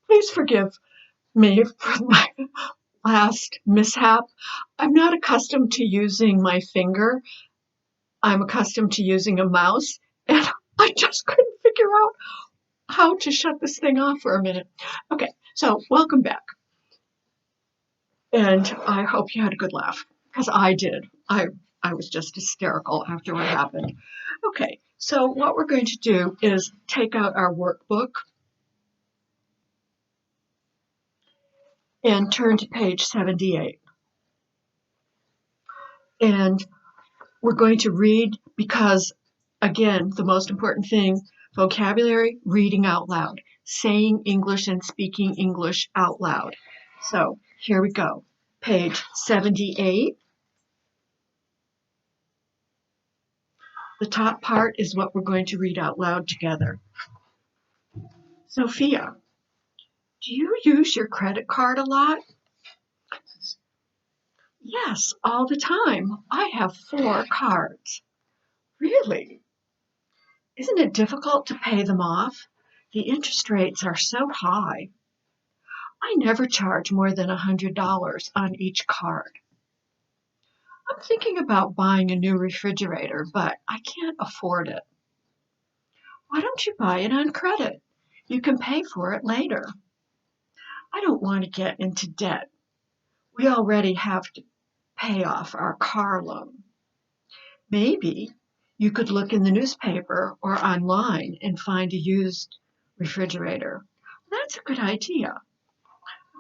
Please forgive me for my last mishap. I'm not accustomed to using my finger. I'm accustomed to using a mouse, and I just couldn't figure out how to shut this thing off for a minute. Okay, so welcome back. And I hope you had a good laugh, because I did. I was just hysterical after what happened. Okay, so what we're going to do is take out our workbook and turn to page 78. And we're going to read because, again, the most important thing, vocabulary, reading out loud, saying English and speaking English out loud. So here we go. Page 78. The top part is what we're going to read out loud together. Sophia, do you use your credit card a lot? Yes, all the time. I have 4 cards. Really? Isn't it difficult to pay them off? The interest rates are so high. I never charge more than $100 on each card. I'm thinking about buying a new refrigerator, but I can't afford it. Why don't you buy it on credit? You can pay for it later. I don't want to get into debt. We already have to pay off our car loan. Maybe you could look in the newspaper or online and find a used refrigerator. That's a good idea.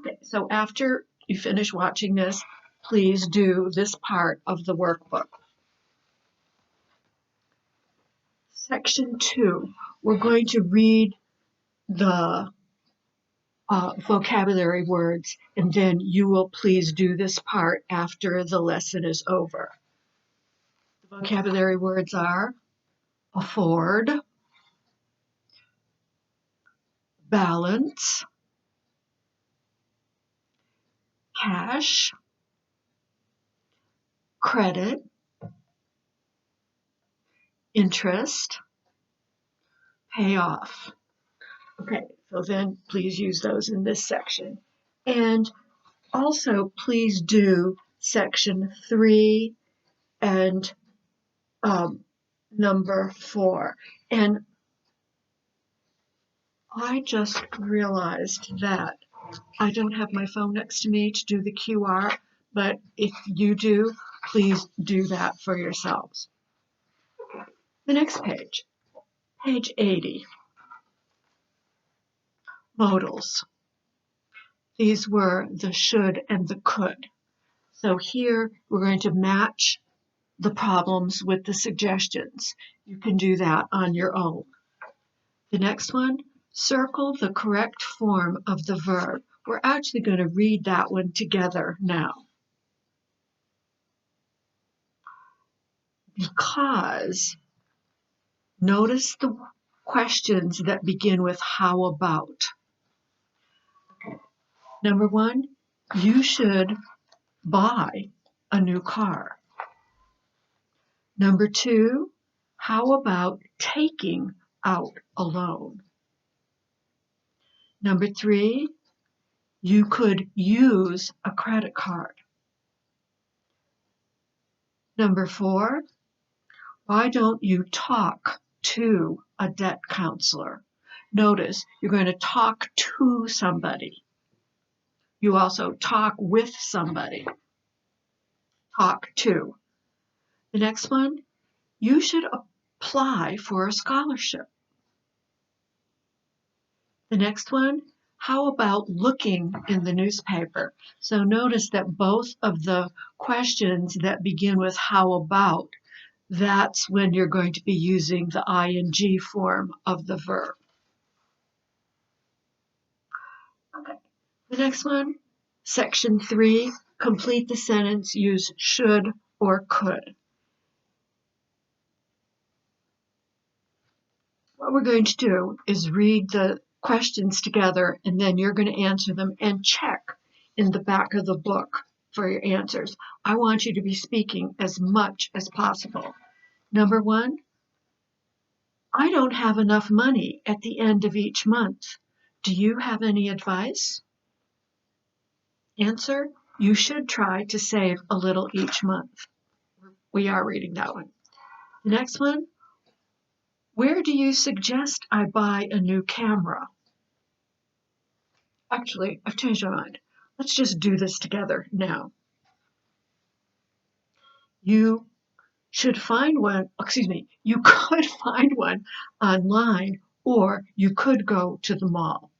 Okay, so after you finish watching this, please do this part of the workbook. Section 2, we're going to read the vocabulary words, and then you will please do this part after the lesson is over. The vocabulary words are afford, balance, cash, credit, interest, pay off. Okay, so then please use those in this section. And also please do section 3 and number 4. And I just realized that I don't have my phone next to me to do the QR, but if you do, please do that for yourselves. The next page, page 80. Modals. These were the should and the could. So here we're going to match the problems with the suggestions. You can do that on your own. The next one, circle the correct form of the verb. We're actually going to read that one together now. Because, notice the questions that begin with how about. Number 1, you should buy a new car. Number 2, how about taking out a loan? Number 3, you could use a credit card. Number 4, why don't you talk to a debt counselor? Notice you're going to talk to somebody. You also talk with somebody. Talk to. The next one, you should apply for a scholarship. The next one, how about looking in the newspaper? So notice that both of the questions that begin with how about, that's when you're going to be using the ing form of the verb. Okay. The next one, section 3, complete the sentence, use should or could. What we're going to do is read the questions together, and then you're going to answer them and check in the back of the book for your answers. I want you to be speaking as much as possible. Number 1, I don't have enough money at the end of each month Do you have any advice? Answer, you should try to save a little each month. We are reading that one. The next one, where do you suggest I buy a new camera? Actually, I've changed my mind. Let's just do this together now. You should find one, you could find one online, or you could go to the mall.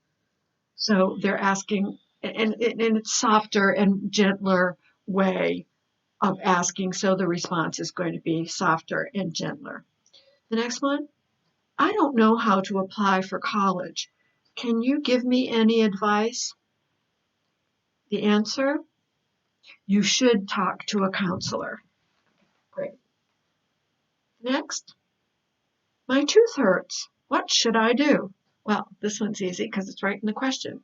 So they're asking, and it's softer and gentler way of asking, so the response is going to be softer and gentler. The next one, I don't know how to apply for college. Can you give me any advice? The answer, you should talk to a counselor. Great. Next, my tooth hurts. What should I do? Well, this one's easy because it's right in the question.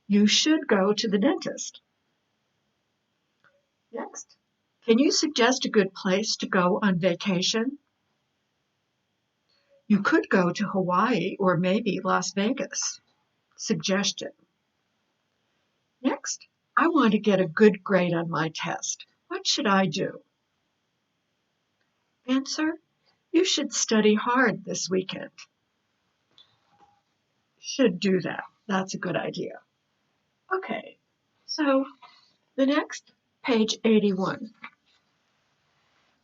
You should go to the dentist. Next, can you suggest a good place to go on vacation? You could go to Hawaii or maybe Las Vegas. Suggestion. Next, I want to get a good grade on my test. What should I do? Answer, you should study hard this weekend. Should do that. That's a good idea. Okay, so the next, page 81.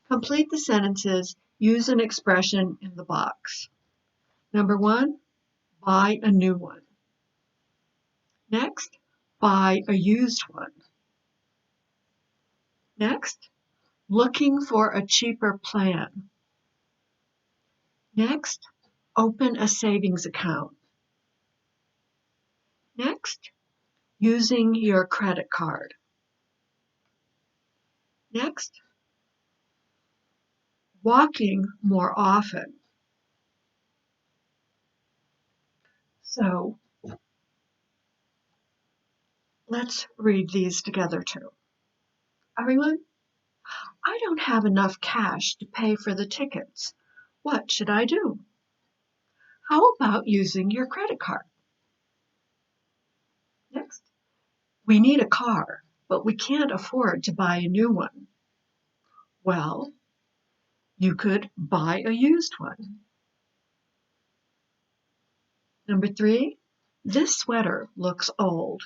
Complete the sentences. Use an expression in the box. Number 1, buy a new one. Next, buy a used one. Next, looking for a cheaper plan. Next, open a savings account. Next, using your credit card. Next, walking more often. So let's read these together too. Everyone, I don't have enough cash to pay for the tickets. What should I do? How about using your credit card? Next, we need a car, but we can't afford to buy a new one. Well, you could buy a used one. Number 3, this sweater looks old.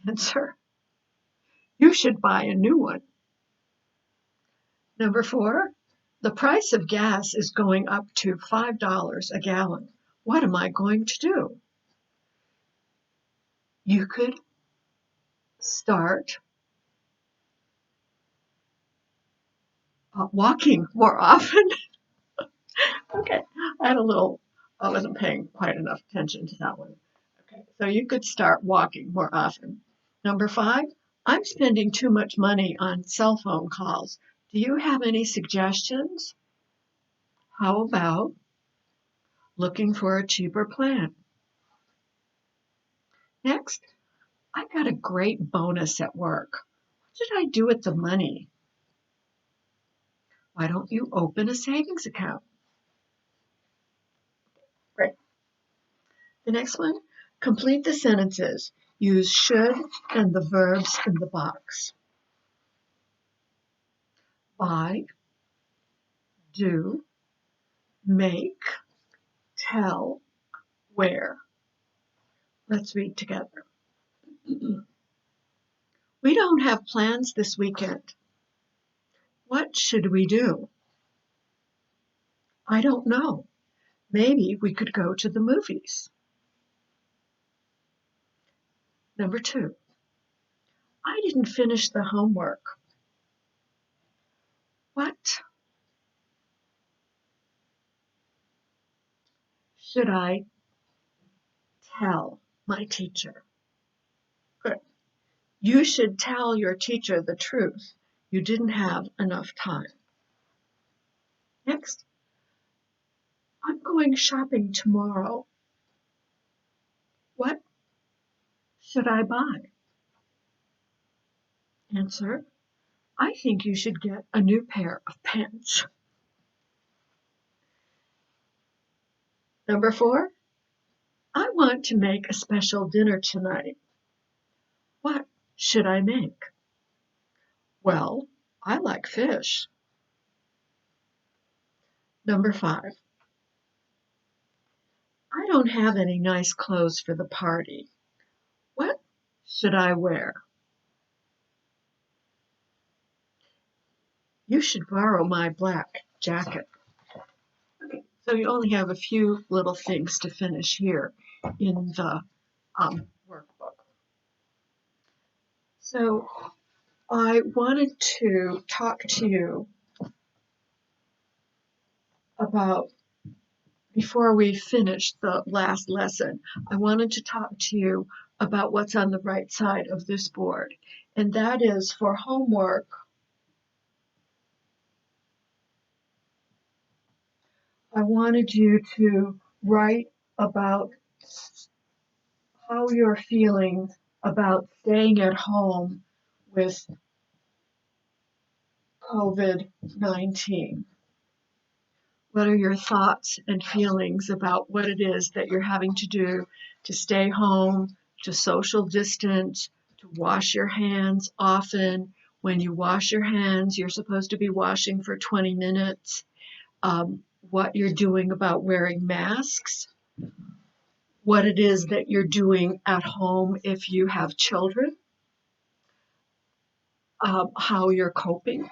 Answer, you should buy a new one. Number 4, the price of gas is going up to $5 a gallon. What am I going to do? You could start walking more often. Okay, I wasn't paying quite enough attention to that one. Okay, so you could start walking more often. Number 5, I'm spending too much money on cell phone calls. Do you have any suggestions? How about looking for a cheaper plan? Next, I got a great bonus at work. What should I do with the money? Why don't you open a savings account? Great. The next one, complete the sentences. Use should and the verbs in the box. Buy, do, make, tell, where. Let's read together. We don't have plans this weekend. What should we do? I don't know. Maybe we could go to the movies. Number 2, I didn't finish the homework. What should I tell my teacher? Good. You should tell your teacher the truth. You didn't have enough time. Next, I'm going shopping tomorrow. What should I buy? Answer, I think you should get a new pair of pants. Number 4, I want to make a special dinner tonight. What should I make? Well, I like fish. Number 5. I don't have any nice clothes for the party. What should I wear? You should borrow my black jacket. Okay, so you only have a few little things to finish here in the workbook. So I wanted to talk to you about, before we finish the last lesson, I wanted to talk to you about what's on the right side of this board. And that is for homework. I wanted you to write about how you're feeling about staying at home with COVID-19. What are your thoughts and feelings about what it is that you're having to do to stay home, to social distance, to wash your hands often? When you wash your hands, you're supposed to be washing for 20 minutes. What you're doing about wearing masks, what it is that you're doing at home if you have children, how you're coping.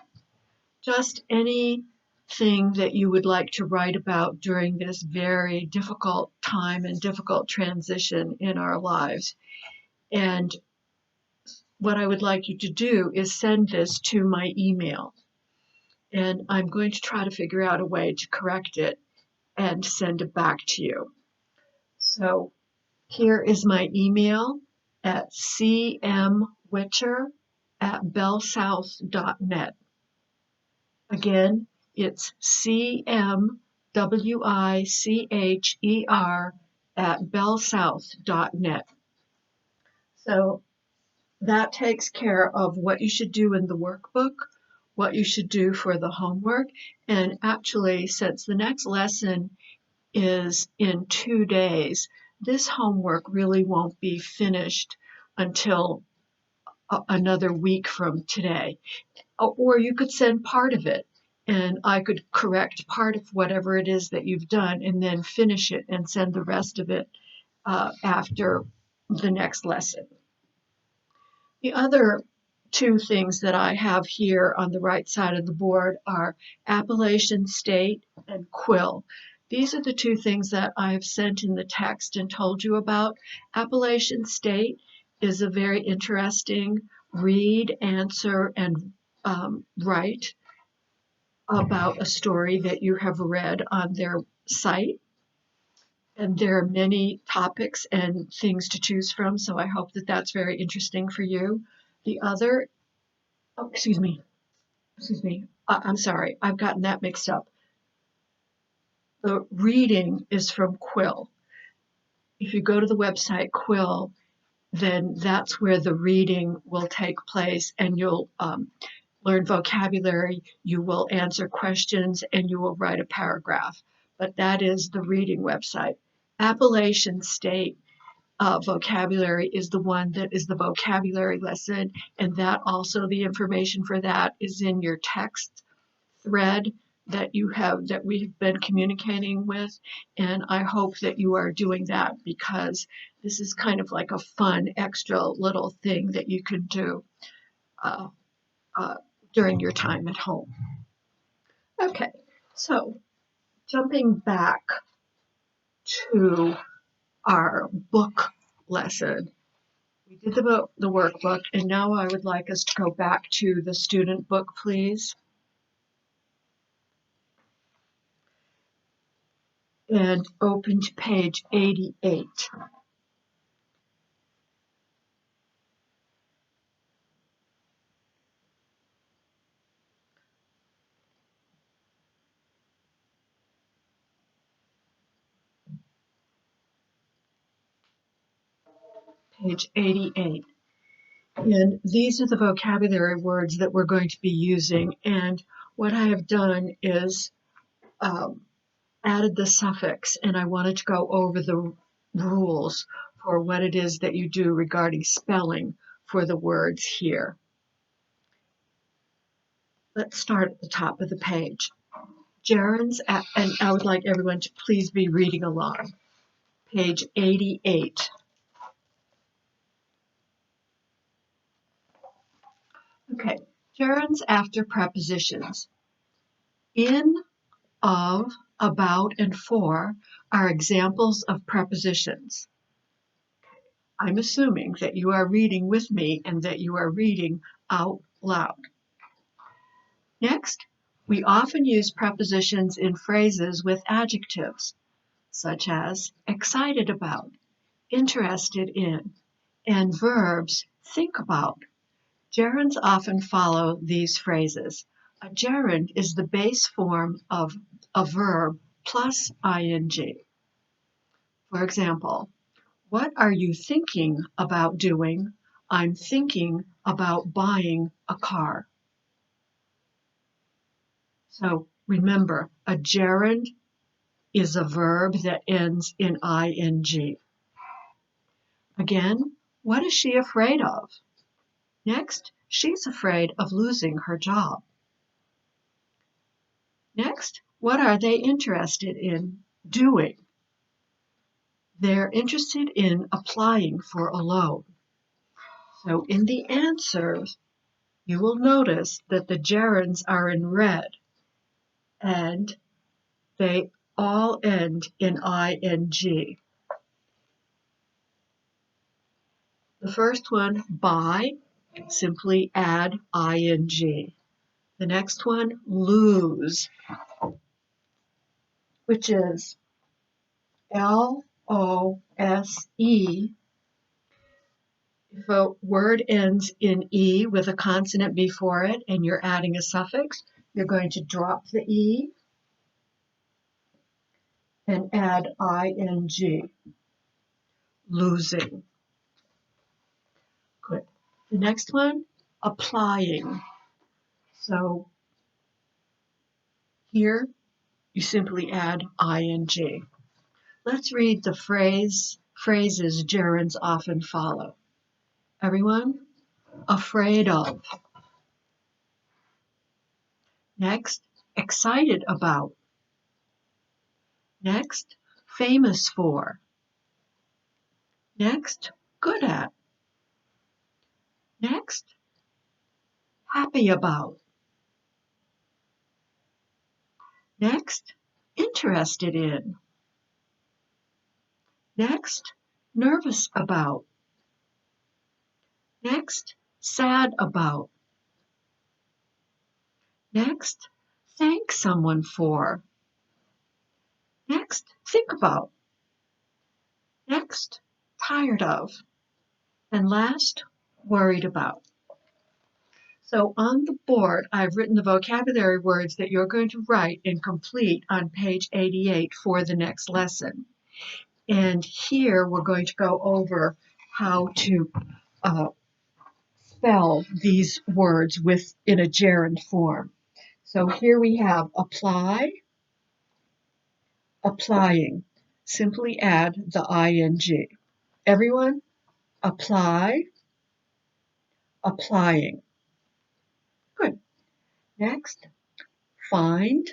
Just anything that you would like to write about during this very difficult time and difficult transition in our lives. And what I would like you to do is send this to my email. And I'm going to try to figure out a way to correct it and send it back to you. So here is my email at cmwicher@bellsouth.net. Again, it's cmwicher@bellsouth.net. So that takes care of what you should do in the workbook, what you should do for the homework. And actually, since the next lesson is in 2 days, this homework really won't be finished until another week from today. Or you could send part of it, and I could correct part of whatever it is that you've done and then finish it and send the rest of it after the next lesson. The other 2 things that I have here on the right side of the board are Appalachian State and Quill. These are the 2 things that I have sent in the text and told you about. Appalachian State is a very interesting read, answer, and write about a story that you have read on their site. And there are many topics and things to choose from, so I hope that that's very interesting for you. The other, excuse me, I'm sorry, I've gotten that mixed up. The reading is from Quill. If you go to the website Quill, then that's where the reading will take place, and you'll learn vocabulary, you will answer questions, and you will write a paragraph. But that is the reading website. Appalachian State vocabulary is the one that is the vocabulary lesson, and that also, the information for that is in your text thread that we've been communicating with, and I hope that you are doing that, because this is kind of like a fun extra little thing that you can do during your time at home. Okay, so jumping back to our book lesson. We did the workbook, and now I would like us to go back to the student book, please. And open to page 88. Page 88. And these are the vocabulary words that we're going to be using. And what I have done is added the suffix, and I wanted to go over the rules for what it is that you do regarding spelling for the words here. Let's start at the top of the page. Gerunds, and I would like everyone to please be reading along. Page 88. Okay, gerunds after prepositions. In, of, about, and for are examples of prepositions. I'm assuming that you are reading with me and that you are reading out loud. Next, we often use prepositions in phrases with adjectives, such as excited about, interested in, and verbs think about. Gerunds often follow these phrases. A gerund is the base form of a verb plus ing. For example, what are you thinking about doing? I'm thinking about buying a car. So remember, a gerund is a verb that ends in ing. Again, what is she afraid of? Next, she's afraid of losing her job. Next, what are they interested in doing? They're interested in applying for a loan. So in the answers, you will notice that the gerunds are in red and they all end in ing. The first one, buy, simply add ing. The next one, lose, which is L-O-S-E. If a word ends in E with a consonant before it and you're adding a suffix, you're going to drop the E and add ing, losing. Good. The next one, applying. So here you simply add ing. Let's read the phrases gerunds often follow. Everyone, afraid of. Next, excited about. Next, famous for. Next, good at. Next, happy about. Next, interested in. Next, nervous about. Next, sad about. Next, thank someone for. Next, think about. Next, tired of. And last, worried about. So on the board, I've written the vocabulary words that you're going to write and complete on page 88 for the next lesson. And here we're going to go over how to spell these words in a gerund form. So here we have apply, applying. Simply add the ing. Everyone, apply, applying. Good. Next, find,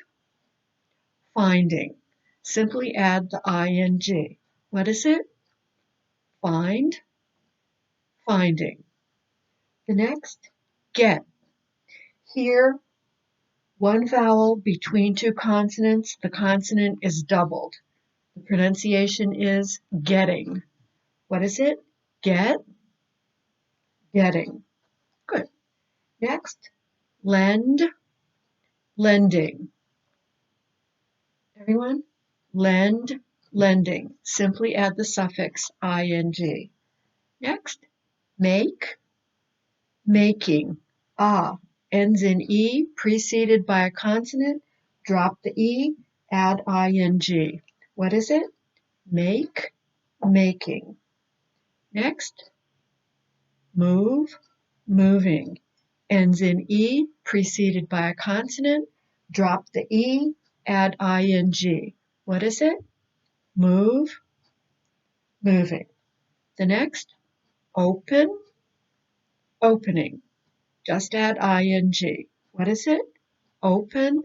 finding. Simply add the ing. What is it? Find, finding. The next, get. Here, one vowel between two consonants, the consonant is doubled. The pronunciation is getting. What is it? Get, getting. Good. Next, lend, lending. Everyone, lend, lending. Simply add the suffix ing. Next, make, making. Ends in E, preceded by a consonant. Drop the E, add ing. What is it? Make, making. Next, move, moving. Ends in E, preceded by a consonant. Drop the E, add ing. What is it? Move, moving. The next, open, opening. Just add ing. What is it? Open,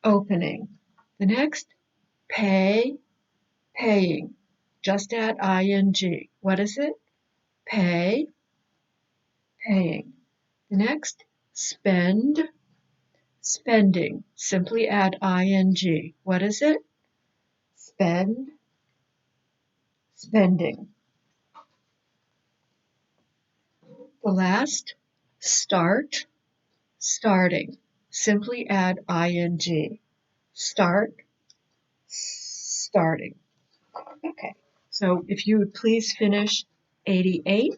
opening. The next, pay, paying. Just add ing. What is it? Pay, paying. The next, spend, spending. Simply add ing. What is it? Spend, spending. The last, start, starting. Simply add ing. Start, starting. Okay, so if you would please finish 88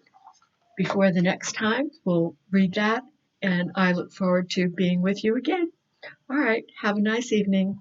before the next time, we'll read that, and I look forward to being with you again. All right, have a nice evening.